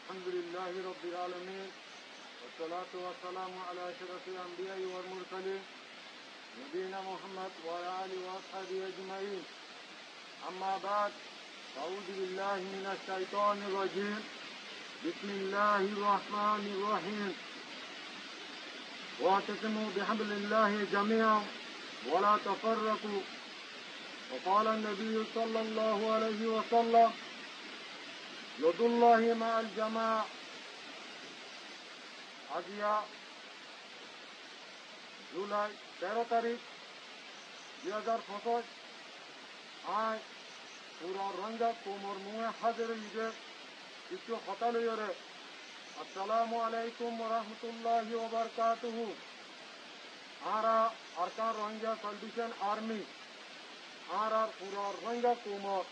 الحمد لله رب العالمين والصلاة والسلام على أشرف الأنبياء والمرسلين نبينا محمد وعلى آله وأصحابه أجمعين. أما بعد، أعوذ بالله من الشيطان الرجيم. بسم الله الرحمن الرحيم. واعتصموا بحبل الله جميعا ولا تفرقوا. وقال النبي صلى الله عليه وسلم: يد الله مع الجماعة. আজিয়া জুলাই 13 তারিখ 2025 আজ পুরা রঞ্জা কোমর মুয়ে হাজির ঈদে কিছু হতালয়রে আসসালামু আলাইকুম ওয়া রাহমাতুল্লাহি ওয়া বারাকাতুহু। আরা আরকান রঞ্জা সালভেশন আর্মি আর পুরা রঞ্জা কোমর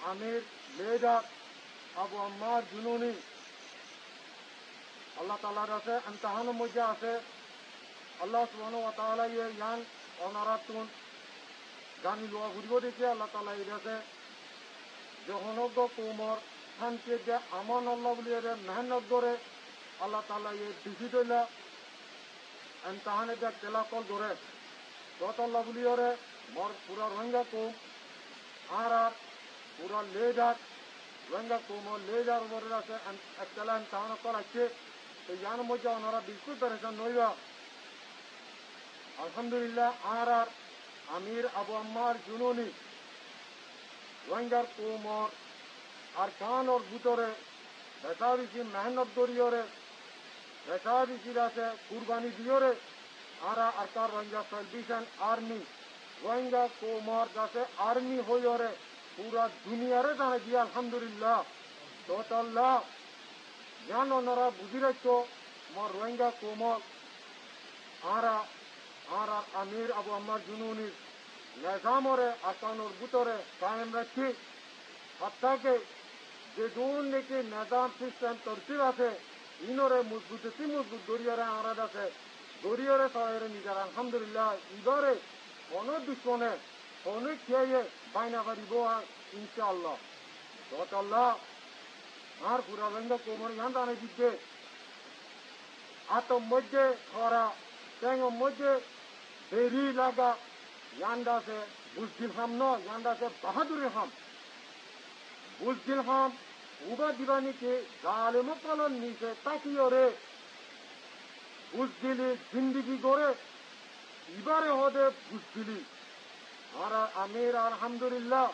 আমির লেডার আবু আম্মার জুনুনি আল্লাহ তাআলার কাছে ইমতিহানের মধ্যে আছে। আল্লাহ সুবহানাহু ওয়া তাআলা ইয়ান অনারাতুন জানি লোয়া ঘুরিব দেখে আল্লাহ তাআলা এই কাছে জহনজ্ঞ কোমর শান্তি যে আমান আল্লাহ বলি মেহনত করে আল্লাহ তাআলা এই দিশি দইলা ইমতিহানে যে তেলাকল করে যত আল্লাহ বলি ওরে মর পুরা রোহিঙ্গা কোম আর পুরা লেডার রোহিঙ্গা কোমর লেডার উপরে আছে তেলা ইমতিহান কল আছে। তো ইয়ার মধ্যে ওনারা বিলকুল পেরেশান নইবা। আলহামদুলিল্লাহ আর আমির আবু আম্মার জুনুনি রোহিঙ্গার কোমর আর কান ওর ভিতরে বেশা বেশি মেহনত করিওরে বেশা বেশি আছে কুরবানি দিওরে আর আরকার রোহিঙ্গা সালভেশন আর্মি রোহিঙ্গা কোমর যাতে আর্মি হইরে পুরা দুনিয়ারে জানে দিয়ে আলহামদুলিল্লাহ তোতাল্লাহ জান ওনারা বুঝি রাখতো মর রোহিঙ্গা কোমর আর আমির আবু আম্মার জুনুনির নিজামরে আকানোর ভিতরে কায়েম রাখি হত্যাকে যে দূর নাকি নিজাম সিস্টেম তরতিব আছে ইনরে মজবুত দরিয়ারে আরাদ আছে দরিয়ারে সবাই নিজের আলহামদুলিল্লাহ এবারে কোনো দুশ্মনে অনেক খেয়ে বাইনা পারিব আর ইনশাআল্লাহ তোতাল্লাহ আর পুরা রোহিঙ্গা কোমর ইয়ান দানে দিচ্ছে আতম মধ্যে খরা ট্যাঙ্গর মধ্যে দেরি লাগা ইয়ান্দাসে বুজদিল হাম ন ইয়ান্দাসে বাহাদুরি হাম বুজদিল হাম উবা দিবানিকে জালেম পালন নিচে তাকিয়ে রে বুজদিলি জিন্দিগি গড়ে এবারে হদে বুজদিলি আর আমির আলহামদুলিল্লাহ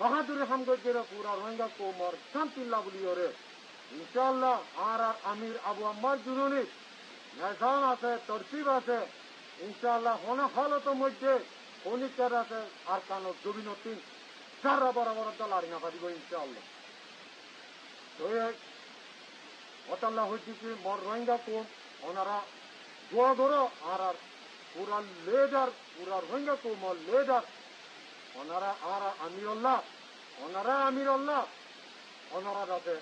বাহাদুরি হাম গজে পুরা রোহিঙ্গা কোমর শান্তিল্লাহ বলিও রে ইনশাআল্লাহ আর আমির আবু আম্মার জুনুনি নিজাম আছে তরতিব আছে ইনশাআল্লাহ হনা হালতের মধ্যে অনিকার আছে আর কানো জবিনতিন সারা বরাবর দলারি না পারিব ইনশাআল্লাহ। তো ওতাল্লাহ হইতেছি মর রোহিঙ্গা কোম ওনারা দোয়া করো আর পুরা লেডার পুরা রোহিঙ্গা কোমর লেডার ওনারা আর আমিরুল্লাহ ওনারা যাতে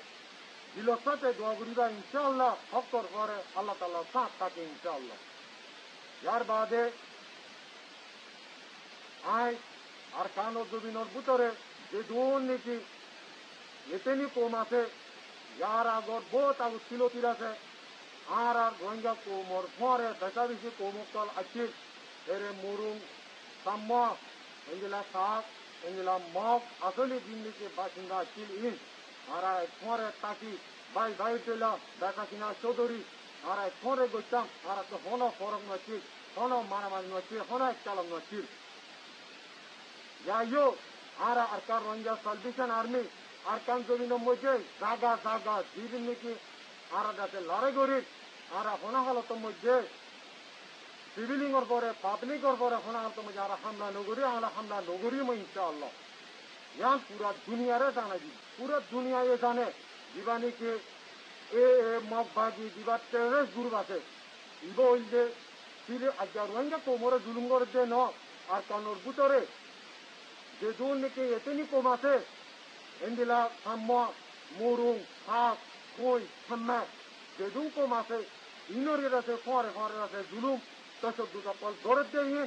দিলর সাথে দোয়া করিবা ইনশাআল্লাহ হকর করে আল্লাহ তাআলা সাথ থাকে ইনশাআল্লাহ। ইয়ার বাদে আয় আর কানোর জমিনের ভিতরে যে দুর্নীতি এতেনি কম আছে ইয়ার আগর বহুত আগর ছিলতির আছে আর রোহিঙ্গা কোমর ফরে বেশা বেশি কোমকল আছে এরে মুরুং সাম্য এগুলা শাক এগুলা মগ আসলে জিন্দিকে বাসিন্দা ছিল ইন আর ফরে তাকি ভাই চলা দেখা কিনা চৌধুরী আর ফরে গইতাম আর তো হন ফরক নছিল হন মারামারি নছিল হন চালক নছিল যাইও আর আরকার রোহিঙ্গা সালভেশন আর্মি আরকান জমিনের মধ্যে জাগা যেদিন নাকি আর যাতে লড়াই করি আর হনা হালতের মধ্যে সিভিলিংর পরে পাবলিকর পরে হনা হালতের মধ্যে আর হামলা নগরী ইনশাআল্লাহ ইয়ান পুরা দুনিয়ারে জানা দি পুরা দুনিয়ায় জানে দিবানিকে এ মগবাজি দিবা টেররিস্ট গ্রুপ আছে ইব হইলে ফিরে আজ্ঞা রোহিঙ্গা কোমরে জুলুম করতে ন আর কানোর ভিতরে যে দূর নাকি এতেনি কম আছে এন্দিলা সাম্য মুরুং হাক কই সাম্মা যে দূর কম আছে ইনরের আছে ফরে আছে জুলুম তসব দুটা পল গড়ে দিয়ে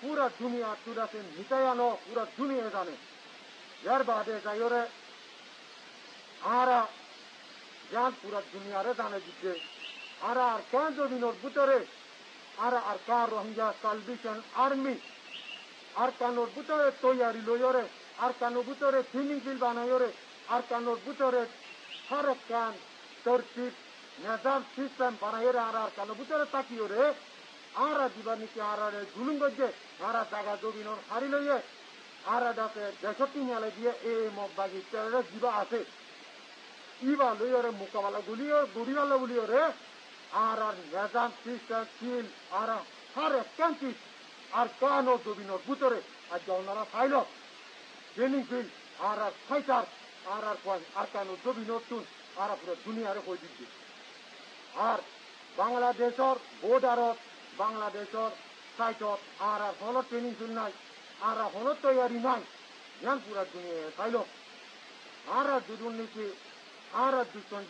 পুরা দুনিয়া তুরাতে মিটায়ানো পুরা দুনিয়া জানে यार बात है चाहिए और आरा yan pura dunyare dane ditte ara arkan jobinor butore ara arkan Rohingya Salvation Army arkanor butore toyari loyore arkanor butore thinning field banayore arkanor butore harakan tertib nizam system banayore ara arkanor butore takiore ara dibaniki ara re zulum gojje ara jaga jobinor hari loye ara date deshoti nyale die e mobbagi tere jiba ase iba loyore mukabala guriwala guliore ara nizam system skill ara harakan arkan o jobinor butore আজ ওনারা file training field আর fighter আর আরকান ও জবিনর তুন আর পুরো দুনিয়ারে হয়ে দিচ্ছে আর বাংলাদেশের বর্ডারত বাংলাদেশের সাইটত আর হল training field নাই আর হল তৈরি নাই জ্ঞান পুরা দুনিয়ায় ফাইল আর দুর্নীতি আর দুজন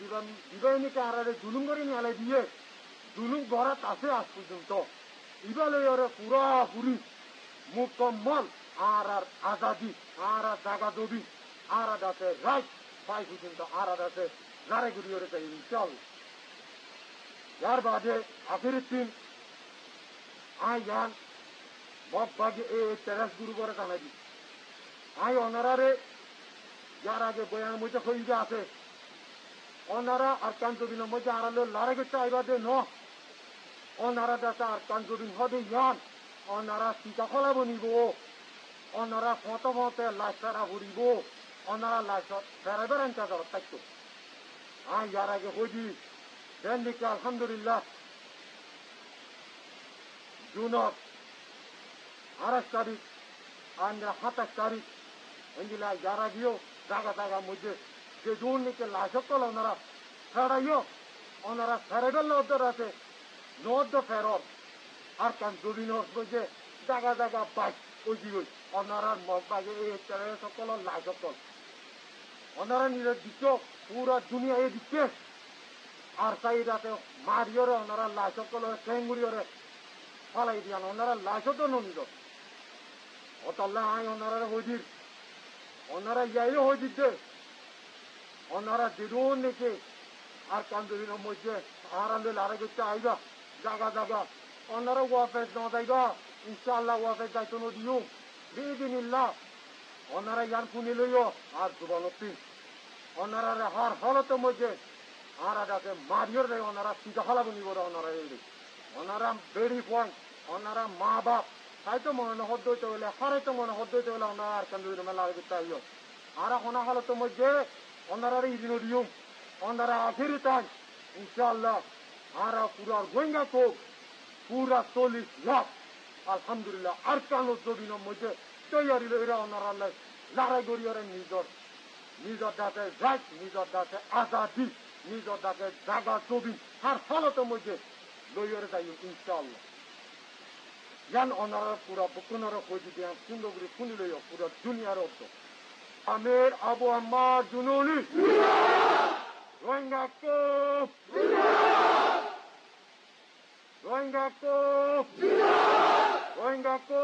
দিবাইনিকে আর জুলুম করে নিয়ে দিয়ে জুলুম গড়াত আছে আজ পর্যন্ত ইবালে পুরাপুরি মুকম্মল আর আজাদি আর জাগা দবি আর দাসে রাইট পাই পর্যন্ত আর দাসে নারে গুড়িয়ে চাই ইনশাআল্লাহ यार बादे आखिर दिन आय यान बहुत बागे ए तेरस गुरु बर काना दी आय ओनरारे यार आगे बयान मुझे खोई जा आसे ओनरा अरकान जोबिन मुझे आराले लारे के चाय बादे नो ओनरा दासा अरकान जोबिन होदे यान ओनरा सीता खोला बनिबो ओनरा फोटो फोटे लास्टारा हुरिबो ओनरा लास्टा फेरेबरन का जरूरत तक तो आय यार आगे होजी Dendik alhamdulillah Junot 28 tarik Anda 27 tarik Indila jara dio Daga mujhe Je Juni ke lashak ko onara Sara yo Onara sarabel odor ase Not the feror Arkan Jubinor mujhe Daga bach Uji hui Onara mokbage tere sokolo lashak ko Onara nire dikyo Pura dunia e dikke আর সাইডাতে মারিওরে ওনারা লাশ কলো ঠেঙ্গুড়িওরে ফালাই দিয়ান ওনারা লাশও তো নিল অতল্লা I ওনারা হজির ওনারা ইয়াইও হজির ওনারা দিরুন নেকে আর কান্দুরির মধ্যে আর আন্দোলন আরে গেছে আইবা জাগা ওনারা ওয়াফেজ ন যাইবা ইনশাআল্লাহ ওয়াফেজ যাইতো দিও বিদিনিল্লাহ ওনারা ইয়ান শুনি লইও আর জুবানতি ওনারা হার হলতে মধ্যে আর আদাতে মারিওর রে ওনারা সিধা হলা বনিব ওনারা এলি ওনারা বেড়ি ফোন ওনারা মা বাপ তাই তো মনে হদ্দ হইতে হলে হারে তো মনে হদ্দ হইতে হলে ওনারা আর কান্দুরি মেলা গেতে আইও আর ওনা হলতে মধ্যে ওনারা ইদিন দিউম ওনারা আখেরি তাই ইনশাআল্লাহ আর পুরা গোয়েঙ্গা তো পুরা 40 লাখ আলহামদুলিল্লাহ আর কানো জবিনের মধ্যে তৈরি লইরা ওনারা লড়াই করিয়ারে নিজর দাতে রাইট নিজর দাতে আজাদি নিজর দাতে জাগা জবি আর ফলতে মধ্যে লইয়ারে যাই ইনশাআল্লাহ ইয়ান ওনারা পুরা বকুনারা কইদি দিয়া সুন্দর করে শুনি লইও পুরা দুনিয়ার অর্থ আমির আবু আম্মার জুনুনি রোহিঙ্গা কো রোহিঙ্গা কো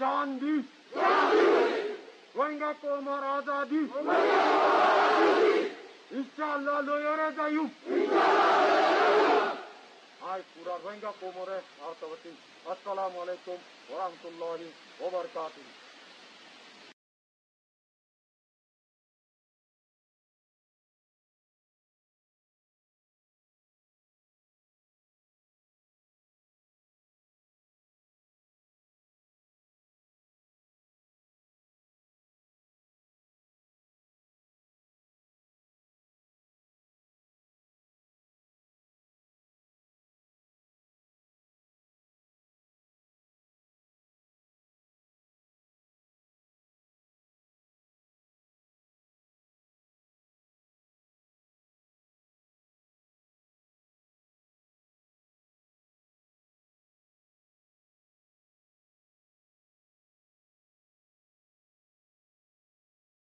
চান্দি রোহিঙ্গা কো আমার আজাদি ইনশাআল্লাহ লইয়ারে যাইও আই পুরা রোহিঙ্গা কোমরে আর তবতি আসসালামু আলাইকুম ওয়া রাহমাতুল্লাহি ওয়া বারাকাতুহু